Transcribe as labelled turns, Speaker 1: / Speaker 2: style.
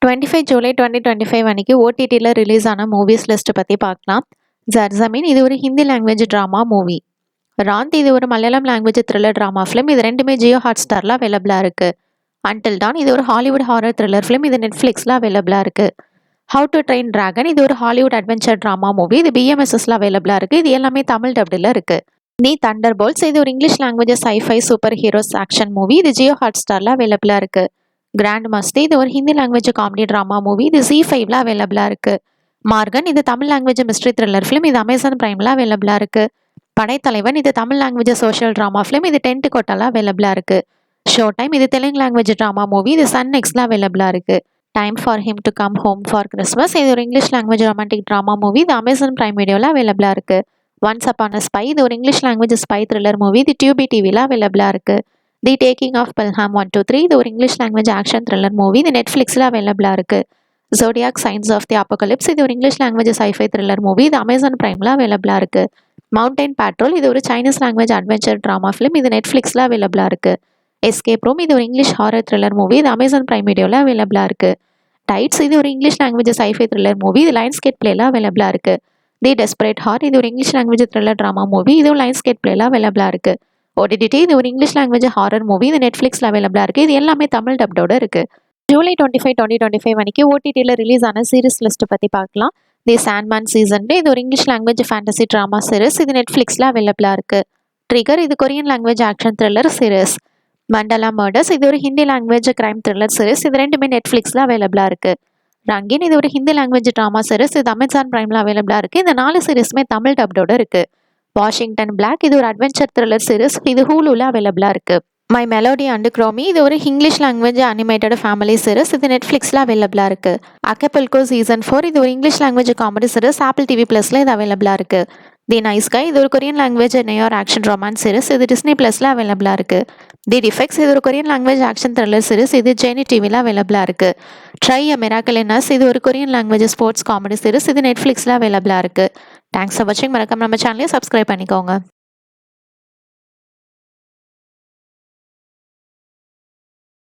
Speaker 1: 25 ஜூலை 2025 அன்னைக்கு ஓடிடியில் ரிலீஸ் ஆன மூவிஸ் லிஸ்ட் பற்றி பார்க்கலாம். ஜர்ஜமீன் இது ஒரு ஹிந்தி லாங்குவேஜ் ட்ராமா மூவி. ராந்த் இது ஒரு Malayalam language thriller drama film. இது ரெண்டுமே ஜியோ ஹாட்ஸ்டாரில் அவைலபிளாக இருக்குது. அன்டில் டான் இது ஒரு ஹாலிவுட் ஹாரர் த்ரில்லர் ஃபிலிம். இது நெட்ஃப்ளிக்ஸில் அவைலபிளாக இருக்குது. ஹவு டு ட்ரெயின் டிராகன் இது ஒரு ஹாலிவுட் அட்வென்ச்சர் ட்ராமா மூவி. இது பிஎம்எஸ்எஸ்ல அவைலபிளாக இருக்குது. இது எல்லாமே தமிழ் டப்டில் இருக்குது. தி தண்டர் போல்ட்ஸ் இது ஒரு English language sci fi super heroes action movie. இது ஜியோ ஹாட்ஸ்டாரில் அவைலபிளாக இருக்குது. கிராண்ட் மஸ்தி இது ஒரு Hindi language comedy drama movie. இது Z5ல அவைலபிளாக இருக்குது. மார்கன் இது Tamil language mystery thriller film. இது அமேசான் பிரைமில் அவைலபிளாக இருக்குது. படைத்தலைவன் இது Tamil language social drama film. இது டென்ட் கோட்டால அவைலபிளாக இருக்குது. ஷோ டைம் இது தெலுங்கு லாங்குவேஜ் ட்ராமா மூவி. இது சன் நெக்ஸ்ட்ல அவைலபிளாக இருக்குது. Time for him to come home for Christmas இது ஒரு English language romantic drama movie. இது அமேசான் பிரைம் வீடியோவில் அவைலபிளாக இருக்குது. ஒன்ஸ் அப்பான் அ ஸ்பை இது ஒரு English language spy thriller movie. இது டியூபி டிவியில் அவைலபிளாக இருக்குது. தி டேக்கிங் ஆஃப் பெல்ஹாம் 1, 2, 3 இது ஒரு English language action thriller movie. இது நெட்ஃப்ளிக்ஸில் அவைலபிளாக இருக்குது. Zodiac signs of the apocalypse இது ஒரு English language sci fi thriller movie. இது அமேசான் பிரைமில் அவைலபிளாக இருக்குது. மவுண்டைன் பேட்ரோல் இது ஒரு Chinese language adventure drama film. இது நெட்ஃப்ளிக்ஸில் அவைலபிளாக இருக்குது. எஸ்கேப் ரூம் இது ஒரு இங்கிலீஷ் ஹாரர் த்ரில்லர் மூவி. இது அமேசான் பிரைம் வீடியோவில் அவைலபிளாக இருக்குது. டைட்ஸ் இது ஒரு English language sci fi thriller movie. இது லைன்ஸ்கேட் பிளேல அவைலபிளாக இருக்குது. தி டெஸ்பரேட் ஹார்ட் இது ஒரு English language thriller drama movie. இதுவும் லைன்ஸ்கேட் பிளேல அவைலபிளாக இருக்குது. ஓடிடிடி இது ஒரு இங்கிலீஷ் லாங்குவேஜ் ஹாரர் மூவி. இது நெட்ஃப்ளிக்ஸில் அவைலபிளாக இருக்குது. இது எல்லாமே தமிழ் டப்டோட இருக்குது. ஜூலை 25, 2025 அன்னைக்கு ஓடிடியில் ரிலீஸ் ஆன சீரிஸ் லிஸ்ட் பற்றி பார்க்கலாம். தி சாண்ட்மேன் சீசன் 2 இது ஒரு English language fantasy drama series. இது நெட்ஃப்ளிக்ஸில் அவைலபிளாக இருக்குது. ட்ரிகர் இது Korean language action thriller series. Mandala Murders இது ஒரு Hindi language crime thriller series. இது ரெண்டுமே நெட்ஃப்ளிக்ஸில் அவைலபிளாக இருக்குது. ரங்கின் இது ஒரு ஹிந்தி லாங்குவேஜ் ட்ராமா சீரிஸ். இது அமேசான் பிரைமில் அவைலபிளாக இருக்குது. இந்த 4 சீரிஸுமே தமிழ் டப்டோட இருக்குது. வாஷிங்டன் பிளாக் இது ஒரு அட்வென்ச்சர் த்ரில்லர் சீரிஸ். இது ஹூலுல அவைலபிளாக இருக்குது. மை மெலோடி அண்ட் க்ரோமி இது ஒரு English language animated family series. இது நெட்ஃப்ளிக்ஸில் அவைலபிளாக இருக்குது. அக்கபல்கோ சீசன் 4 இது ஒரு English language comedy series. Apple TV ப்ளஸில் இது அவைலபிளாக இருக்குது. தி நைஸ் கை இது ஒரு Korean language neo noir action romance series. இது டிஸ்னி ப்ளஸில் அவைலபிளாக இருக்குது. தி டிஃபெக்ட்ஸ் இது ஒரு Korean language action thriller series. இது ஜெனி டிவியில் அவைலபிளாக இருக்குது. Try a miracle in us இது ஒரு Korean language sports comedy series. இது நெட்ஃப்ளிக்ஸில் அவைலபிளாக இருக்குது. தேங்க்ஸ் ஃபார் வாட்சிங். மறக்காம நம்ம சேனலையும் சப்ஸ்கிரைப் பண்ணிக்கோங்க.